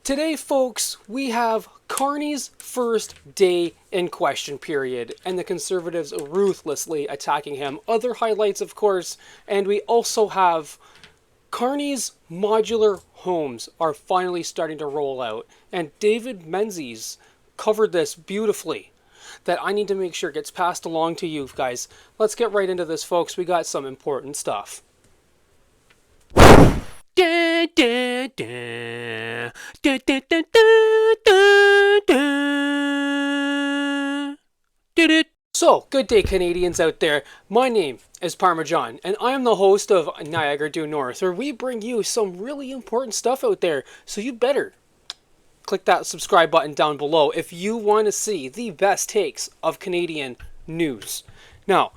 Today, folks, we have Carney's first day in question period, and the Conservatives ruthlessly attacking him. Other highlights, of course, and we also have Carney's Modular Homes are finally starting to roll out, and David Menzies covered this beautifully, that I need to make sure gets passed along to you guys. Let's get right into this, folks. We got some important stuff. Da, da, da. Da, da, da, da, da, da. Did it. So, good day, Canadians out there. My name is Parmesan, and I am the host of Niagara Due North, where we bring you some really important stuff out there. So you better click that subscribe button down below if you want to see the best takes of Canadian news. Now,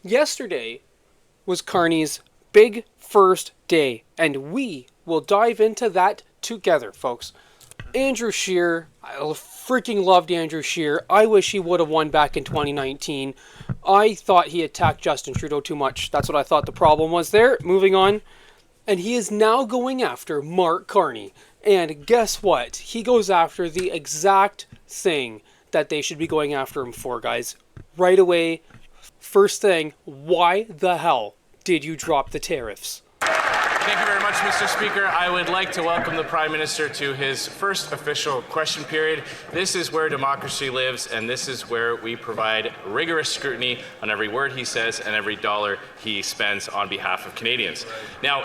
yesterday was Carney's big first day, and we will dive into that together, folks. Andrew Scheer, I freaking loved Andrew Scheer. I wish he would have won back in 2019. I thought he attacked Justin Trudeau too much. That's what I thought the problem was there. Moving on. And he is now going after Mark Carney. And guess what? He goes after the exact thing that they should be going after him for, guys. Right away, first thing, why the hell did you drop the tariffs? Thank you very much, Mr. Speaker. I would like to welcome the Prime Minister to his first official question period. This is where democracy lives, and this is where we provide rigorous scrutiny on every word he says and every dollar he spends on behalf of Canadians. Now,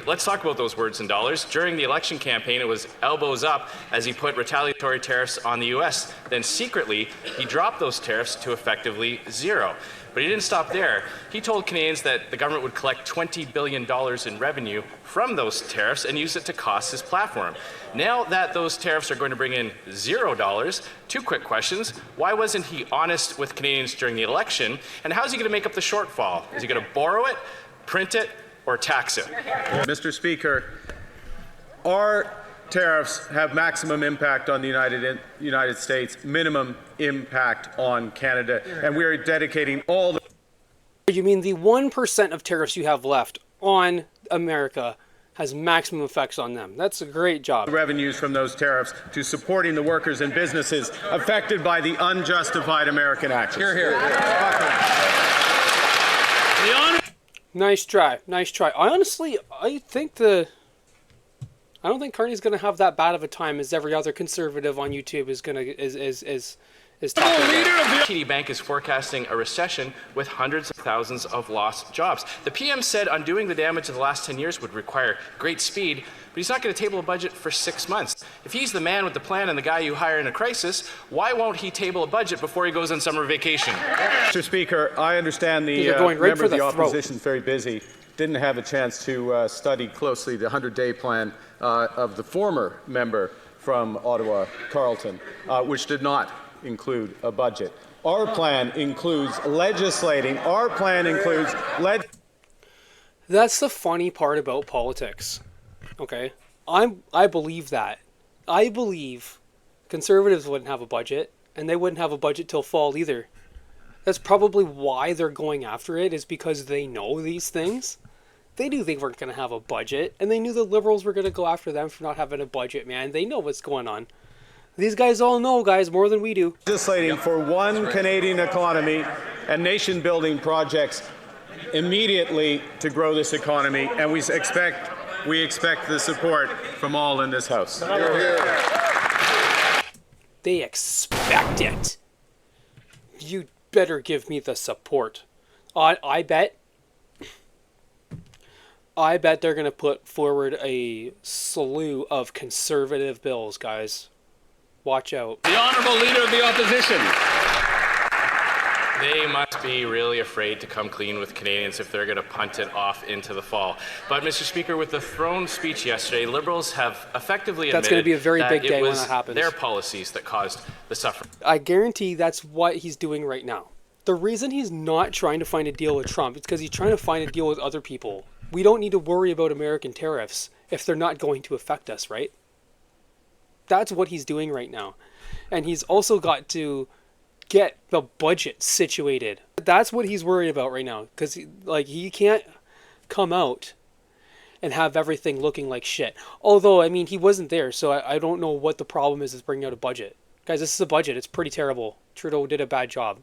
let's talk about those words and dollars. During the election campaign, it was elbows up as he put retaliatory tariffs on the U.S. Then secretly, he dropped those tariffs to effectively zero. But he didn't stop there. He told Canadians that the government would collect $20 billion in revenue from those tariffs and use it to cost his platform. Now that those tariffs are going to bring in $0, two quick questions. Why wasn't he honest with Canadians during the election? And how's he going to make up the shortfall? Is he going to borrow it, print it, or tax it? Mr. Speaker, our tariffs have maximum impact on the United States, minimum impact on Canada, and we are dedicating all the... You mean the 1% of tariffs you have left on America has maximum effects on them? That's a great job. Revenues from those tariffs to supporting the workers and businesses affected by the unjustified American actions. Hear, hear. Nice try. Nice try. I don't think Carney's going to have that bad of a time as every other conservative on YouTube is talking about. TD Bank is forecasting a recession with hundreds of thousands of lost jobs. The PM said undoing the damage of the last 10 years would require great speed, but he's not going to table a budget for 6 months. If he's the man with the plan and the guy you hire in a crisis, why won't he table a budget before he goes on summer vacation? Mr. Speaker, I understand the member of the opposition is very busy. Didn't have a chance to study closely the 100-day plan of the former member from Ottawa, Carleton, which did not include a budget. Our plan includes legislating. Our plan includes That's the funny part about politics. Okay? I believe that. I believe Conservatives wouldn't have a budget, and they wouldn't have a budget till fall either. That's probably why they're going after it, is because they know these things. They knew they weren't going to have a budget, and they knew the Liberals were going to go after them for not having a budget, man. They know what's going on. These guys all know, guys, more than we do. Legislating for one Canadian economy and nation-building projects immediately to grow this economy, and we expect the support from all in this House. They expect it. You better give me the support. I bet they're going to put forward a slew of conservative bills, guys. Watch out. The Honourable Leader of the Opposition. They must be really afraid to come clean with Canadians if they're going to punt it off into the fall. But, Mr. Speaker, with the throne speech yesterday, Liberals have effectively admitted that's going to be a very big day when was that happens. Their policies that caused the suffering. I guarantee that's what he's doing right now. The reason he's not trying to find a deal with Trump is because he's trying to find a deal with other people. We don't need to worry about American tariffs if they're not going to affect us, right? That's what he's doing right now. And he's also got to get the budget situated. That's what he's worried about right now. Because he can't come out and have everything looking like shit. Although, I mean, he wasn't there, so I don't know what the problem is bringing out a budget. Guys, this is a budget. It's pretty terrible. Trudeau did a bad job.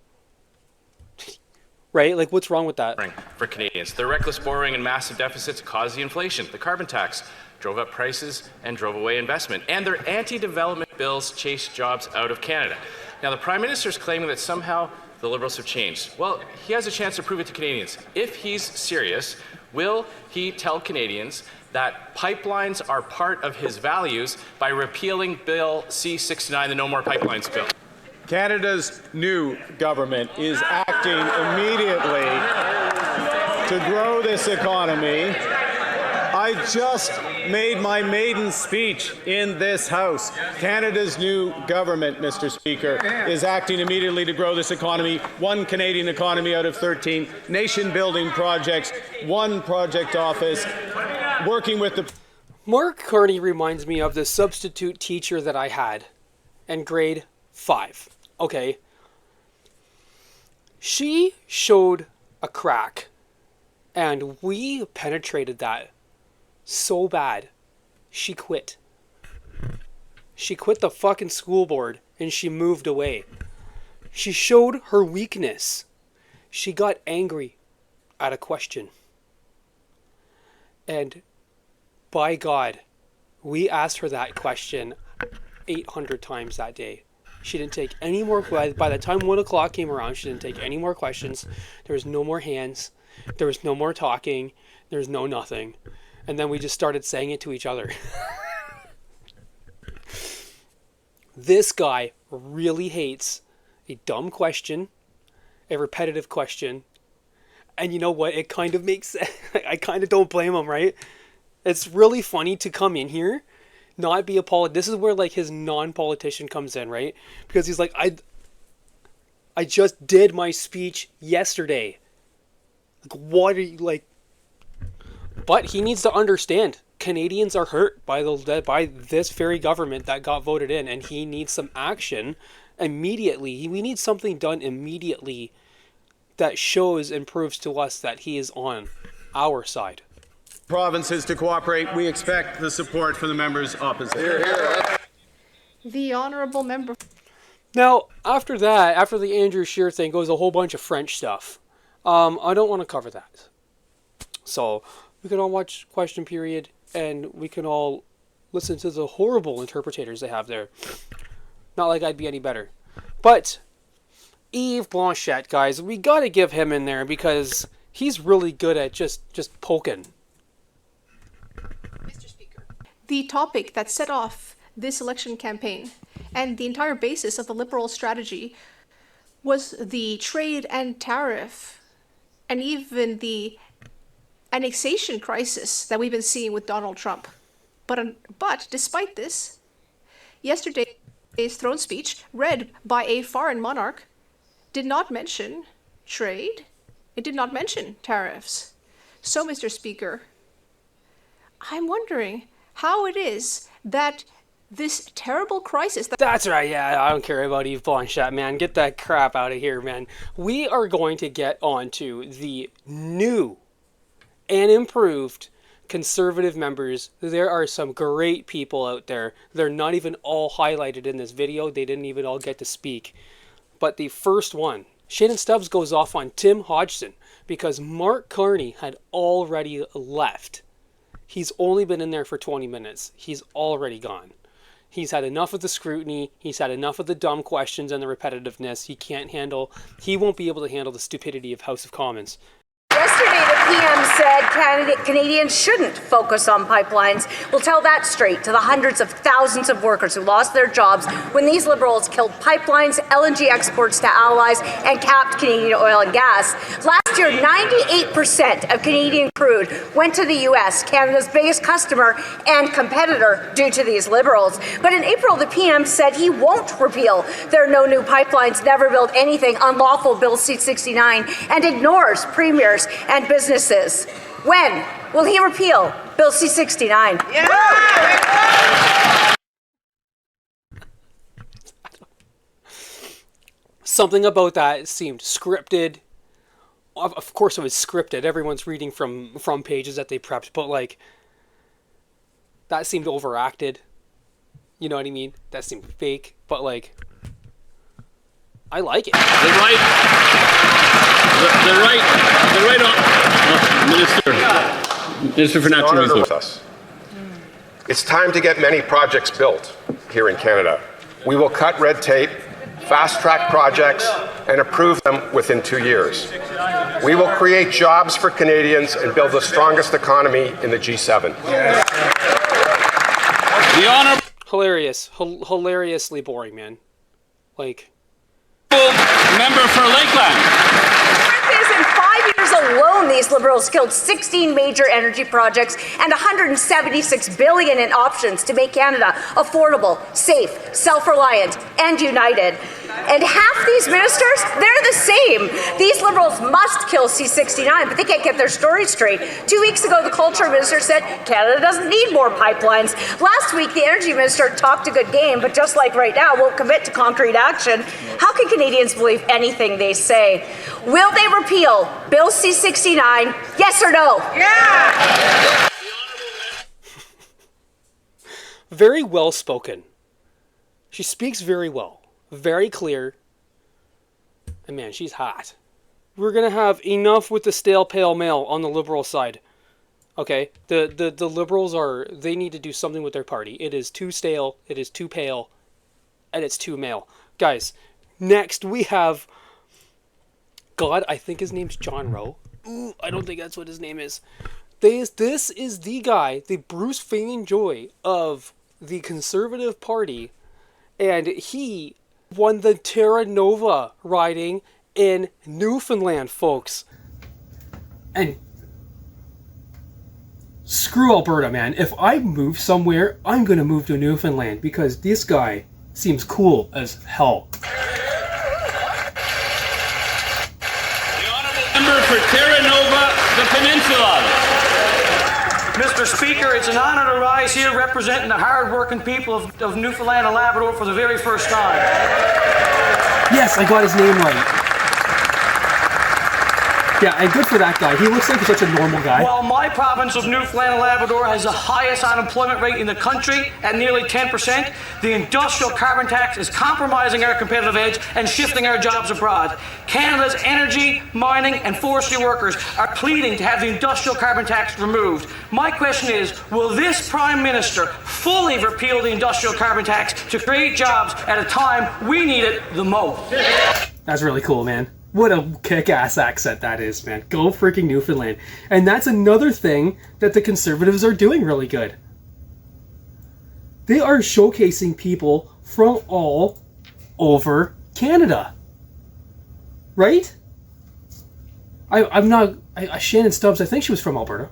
Right? Like, what's wrong with that? For Canadians, their reckless borrowing and massive deficits caused the inflation. The carbon tax drove up prices and drove away investment. And their anti-development bills chased jobs out of Canada. Now, the Prime Minister is claiming that somehow the Liberals have changed. Well, he has a chance to prove it to Canadians. If he's serious, will he tell Canadians that pipelines are part of his values by repealing Bill C-69, the No More Pipelines bill? Canada's new government is acting immediately to grow this economy. I just made my maiden speech in this House. Canada's new government, Mr. Speaker, is acting immediately to grow this economy. One Canadian economy out of 13, nation-building projects, one project office, working with the... Mark Carney reminds me of the substitute teacher that I had in grade 5. Okay. She showed a crack, and we penetrated that so bad, she quit. She quit the fucking school board, and she moved away. She showed her weakness. She got angry at a question. And by God, we asked her that question 800 times that day. She didn't take any more. By the time 1 o'clock came around, she didn't take any more questions. There was no more hands. There was no more talking. There was no nothing. And then we just started saying it to each other. This guy really hates a dumb question, a repetitive question. And you know what? It kind of makes sense. I kind of don't blame him, right? It's really funny to come in here, not be a this is where like his non-politician comes in, right? Because he's like, I just did my speech yesterday. Like, what are you like? But he needs to understand Canadians are hurt by this very government that got voted in, and he needs some action immediately. We need something done immediately that shows and proves to us that he is on our side. Provinces to cooperate. We expect the support for the members opposite. Hear, hear. The honourable member. Now, after that, after the Andrew Scheer thing, goes a whole bunch of French stuff. I don't want to cover that. So we can all watch question period, and we can all listen to the horrible interpreters they have there. Not like I'd be any better. But Yves Blanchette, guys, we got to give him in there because he's really good at just poking. Mr. Speaker. The topic that set off this election campaign and the entire basis of the Liberal strategy was the trade and tariff and even the annexation crisis that we've been seeing with Donald Trump. But despite this, yesterday's throne speech, read by a foreign monarch, did not mention trade. It did not mention tariffs. So, Mr. Speaker, I'm wondering how it is that this terrible crisis... That's right, yeah, I don't care about Yves Blanchette, man. Get that crap out of here, man. We are going to get on to the new and improved Conservative members. There are some great people out there. They're not even all highlighted in this video. They didn't even all get to speak. But the first one, Shannon Stubbs goes off on Tim Hodgson because Mark Carney had already left. He's only been in there for 20 minutes. He's already gone. He's had enough of the scrutiny. He's had enough of the dumb questions and the repetitiveness. He won't be able to handle the stupidity of House of Commons. Yesterday, the PM said Canadians shouldn't focus on pipelines. We'll tell that straight to the hundreds of thousands of workers who lost their jobs when these Liberals killed pipelines, LNG exports to allies, and capped Canadian oil and gas. Last year, 98% of Canadian crude went to the U.S., Canada's biggest customer and competitor, due to these Liberals. But in April, the PM said he won't repeal their No New Pipelines, Never Build Anything unlawful Bill C-69 and ignores premiers and businesses. When will he repeal Bill C-69? Yeah! Something about that seemed scripted. Of course it was scripted. Everyone's reading from pages that they prepped. But like, that seemed overacted. You know what I mean? That seemed fake, but like, I like it. Minister for Natural Resources. It's time to get many projects built here in Canada. We will cut red tape, fast-track projects, and approve them within 2 years. We will create jobs for Canadians and build the strongest economy in the G7. The honourable Hilariously boring, man. Like, member for Lakeland. In 5 years alone, these Liberals killed 16 major energy projects and $176 billion in options to make Canada affordable, safe, self-reliant, and united. And half these ministers, they're the same. These Liberals must kill C-69, but they can't get their story straight. 2 weeks ago, the Culture Minister said Canada doesn't need more pipelines. Last week, the Energy Minister talked a good game, but just like right now, won't commit to concrete action. How can Canadians believe anything they say? Will they repeal Bill C-69? Yes or no? Yeah! Very well spoken. She speaks very well. Very clear. And man, she's hot. We're gonna have enough with the stale pale male on the Liberal side. Okay? The Liberals they need to do something with their party. It is too stale, it is too pale, and it's too male. Guys, next we have God, I think his name's John Rowe. Ooh, I don't think that's what his name is. This is the guy, the Bruce Fane-Joy of the Conservative Party, and he won the Terra Nova riding in Newfoundland, folks. And screw Alberta, man. If I move somewhere, I'm gonna move to Newfoundland because this guy seems cool as hell. Member for Terra Nova, the Peninsula. Mr. Speaker, it's an honor to rise here representing the hard-working people of Newfoundland and Labrador for the very first time. Yes, I got his name right. Yeah, and good for that guy. He looks like such a normal guy. While my province of Newfoundland and Labrador has the highest unemployment rate in the country at nearly 10%, the industrial carbon tax is compromising our competitive edge and shifting our jobs abroad. Canada's energy, mining and forestry workers are pleading to have the industrial carbon tax removed. My question is, will this Prime Minister fully repeal the industrial carbon tax to create jobs at a time we need it the most? That's really cool, man. What a kick-ass accent that is, man. Go freaking Newfoundland. And that's another thing that the Conservatives are doing really good. They are showcasing people from all over Canada. Right? Shannon Stubbs, I think she was from Alberta.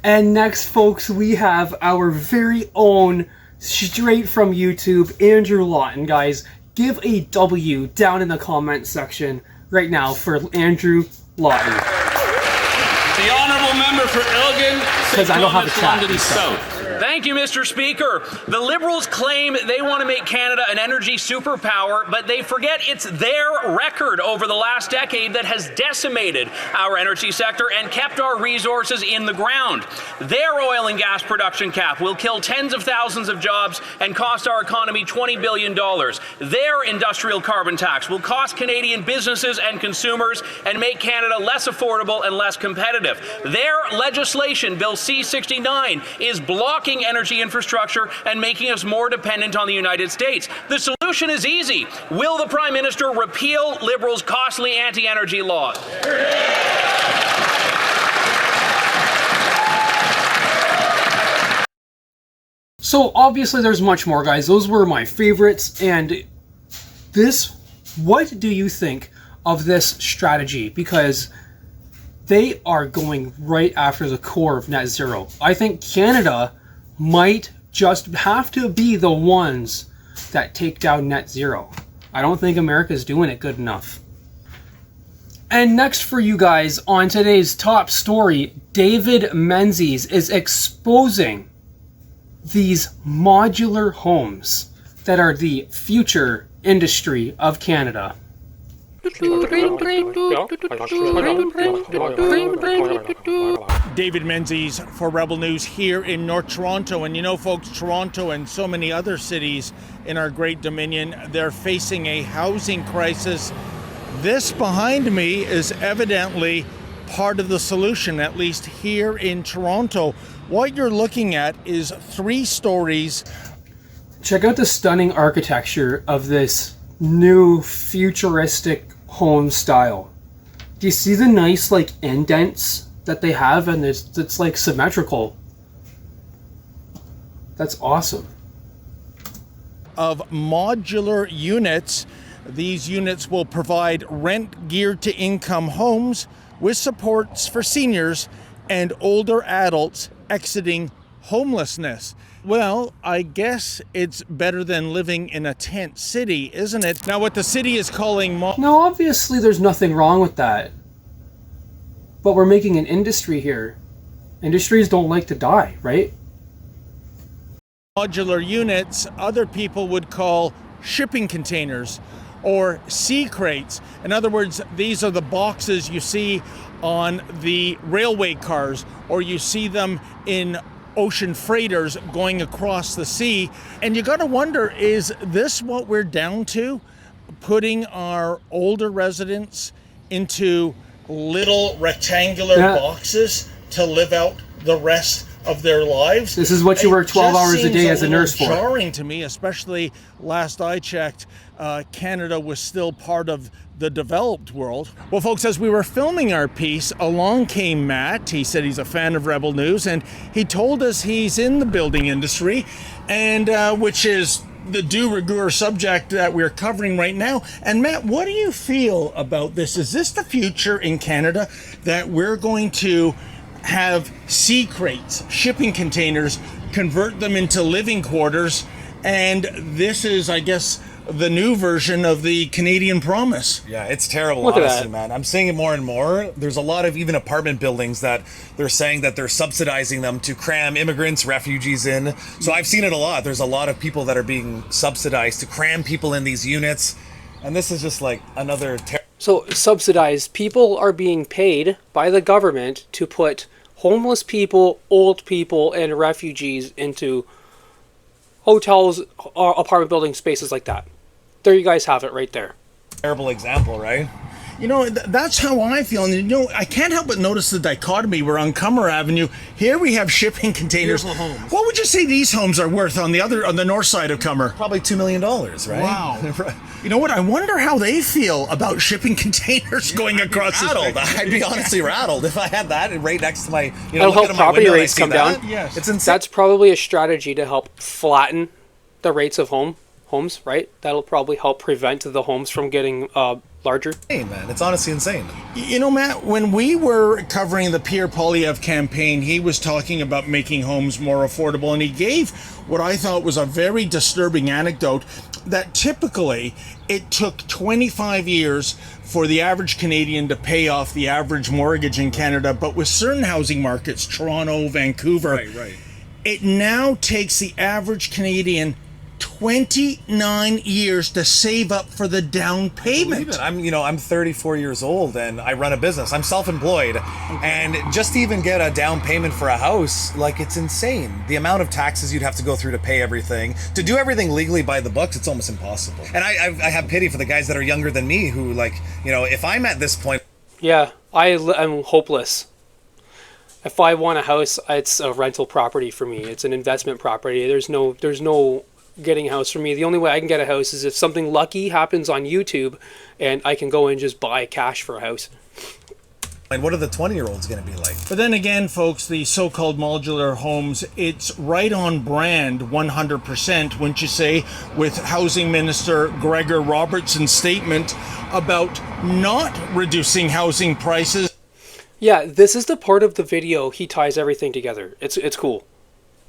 And next, folks, we have our very own, straight from YouTube, Andrew Lawton, guys. Give a W down in the comment section right now for Andrew Lawton. The honourable member for Elgin, because I don't have a chat. London South. Thank you, Mr. Speaker. The Liberals claim they want to make Canada an energy superpower, but they forget it's their record over the last decade that has decimated our energy sector and kept our resources in the ground. Their oil and gas production cap will kill tens of thousands of jobs and cost our economy $20 billion. Their industrial carbon tax will cost Canadian businesses and consumers and make Canada less affordable and less competitive. Their legislation, Bill C-69, is blocking energy infrastructure and making us more dependent on the United States. The solution is easy. Will the Prime Minister repeal Liberals' costly anti-energy laws? So obviously there's much more, guys. Those were my favorites. And what do you think of this strategy? Because they are going right after the core of net zero. I think Canada might just have to be the ones that take down net zero. I don't think America's doing it good enough. And next for you guys on today's top story, David Menzies is exposing these modular homes that are the future industry of Canada. David Menzies for Rebel News here in North Toronto. And you know, folks, Toronto and so many other cities in our great Dominion, they're facing a housing crisis. This behind me is evidently part of the solution, at least here in Toronto. What you're looking at is 3 stories. Check out the stunning architecture of this new futuristic home style. Do you see the nice like indents that they have, and it's like symmetrical? That's awesome. Of modular units. These units will provide rent geared to income homes with supports for seniors and older adults exiting homelessness. Well, I guess it's better than living in a tent city, isn't it? Now, what the city is calling... No, obviously there's nothing wrong with that. But we're making an industry here. Industries don't like to die, right? Modular units, other people would call shipping containers or sea crates. In other words, these are the boxes you see on the railway cars, or you see them in ocean freighters going across the sea. And you got to wonder, is this what we're down to? Putting our older residents into little rectangular boxes to live out the rest of their lives? This is what you work 12 hours a day as a nurse for. It's jarring to me, especially last I checked, Canada was still part of the developed world. Well, folks, as we were filming our piece, along came Matt. He said he's a fan of Rebel News, and he told us he's in the building industry, and which is the de rigueur subject that we're covering right now. And Matt, what do you feel about this? Is this the future in Canada, that we're going to have sea crates, shipping containers, convert them into living quarters, and this is, I guess, the new version of the Canadian promise? Yeah, it's terrible, Look honestly, man. I'm seeing it more and more. There's a lot of even apartment buildings that they're saying that they're subsidizing them to cram immigrants, refugees in. So I've seen it a lot. There's a lot of people that are being subsidized to cram people in these units. And this is just like another... So subsidized, people are being paid by the government to put homeless people, old people, and refugees into hotels or apartment building spaces like that. There you guys have it right there. Terrible example, right? You know, that's how I feel. And you know, I can't help but notice the dichotomy. We're on Cummer Avenue. Here we have shipping containers. Beautiful homes. What would you say these homes are worth on the north side of Cummer? Probably $2 million, right? Wow. You know what? I wonder how they feel about shipping containers going across the street. I'd be honestly rattled if I had that right next to my, you That'll know, help property rates come down. Yes. It's insane. That's probably a strategy to help flatten the rates of homes, right? That'll probably help prevent the homes from getting larger. Hey, man, it's honestly insane. You know, Matt, when we were covering the Pierre Poilievre campaign, he was talking about making homes more affordable, and he gave what I thought was a very disturbing anecdote that typically it took 25 years for the average Canadian to pay off the average mortgage in Canada, but with certain housing markets, Toronto, Vancouver, it now takes the average Canadian 29 years to save up for the down payment. I'm 34 years old and I run a business. I'm self-employed, and just to even get a down payment for a house, like, it's insane. The amount of taxes you'd have to go through to pay everything, to do everything legally by the books, it's almost impossible. And I have pity for the guys that are younger than me who, like, you know, if I'm at this point. Yeah, I'm hopeless. If I want a house, it's a rental property for me. It's an investment property. There's no getting a house for me. The only way I can get a house is if something lucky happens on YouTube and I can go and just buy cash for a house. And what are the 20-year-olds going to be like? But then again, folks, the so-called modular homes, it's right on brand 100%, wouldn't you say, with Housing Minister Gregor Robertson's statement about not reducing housing prices. Yeah, this is the part of the video he ties everything together. It's cool.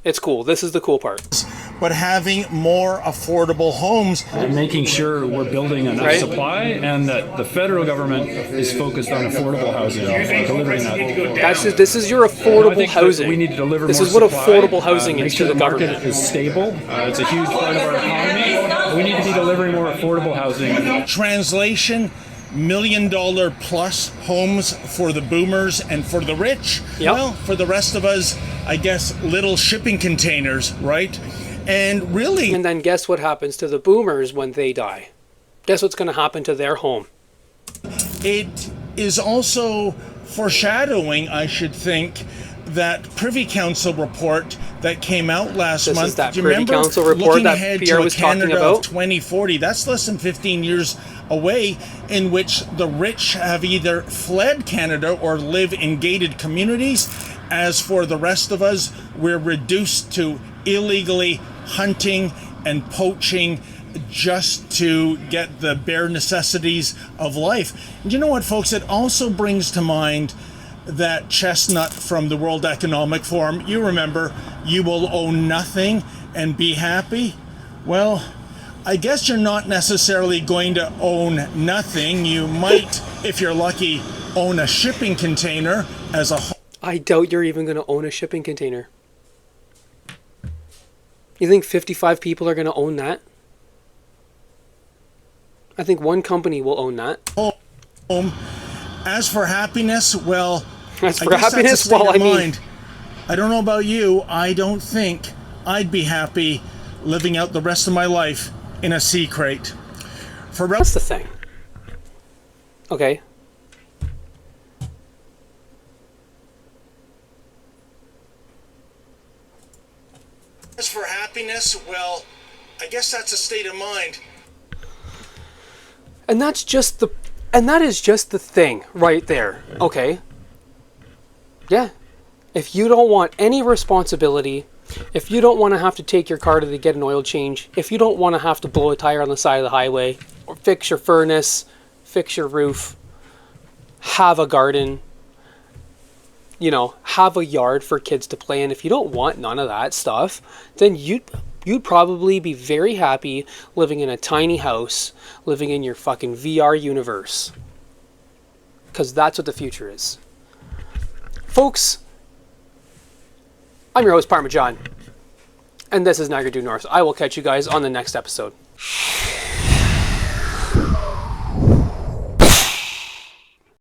It's cool. This is the cool part. But having more affordable homes. And making sure we're building enough supply, and that the federal government is focused on affordable housing, delivering that. This is your affordable housing. We need to deliver this more is what supply, affordable housing is to the government. Market is stable. It's a huge part of our economy. We need to be delivering more affordable housing. Translation, million plus homes for the boomers and for the rich. Yep. Well, for the rest of us, I guess little shipping containers, right? And really... And then guess what happens to the boomers when they die? Guess what's going to happen to their home? It is also foreshadowing, I should think, that Privy Council report that came out last month. This is that Do you Privy remember Council report looking that ahead Pierre to was a Canada talking about? of 2040? That's less than 15 years away, in which the rich have either fled Canada or live in gated communities. As for the rest of us, we're reduced to illegally hunting and poaching just to get the bare necessities of life. And you know what, folks? It also brings to mind that chestnut from the World Economic Forum. You remember, you will own nothing and be happy. Well, I guess you're not necessarily going to own nothing. You might, if you're lucky, own a shipping container as a whole. I doubt you're even going to own a shipping container. You think 55 people are going to own that? I think one company will own that. As for happiness, well, as for happiness, well, I mean, I don't know about you. I don't think I'd be happy living out the rest of my life in a sea crate. That's the thing. Okay. As for happiness, well, I guess that's a state of mind. And that is just the thing right there. Okay. Yeah. If you don't want any responsibility, if you don't want to have to take your car to get an oil change, if you don't want to have to blow a tire on the side of the highway, or fix your furnace, fix your roof, have a garden, you know, have a yard for kids to play in, if you don't want none of that stuff, then you'd probably be very happy living in a tiny house, living in your fucking VR universe. Because that's what the future is. Folks, I'm your host, Parmesan, and this is Niagara Due North. I will catch you guys on the next episode.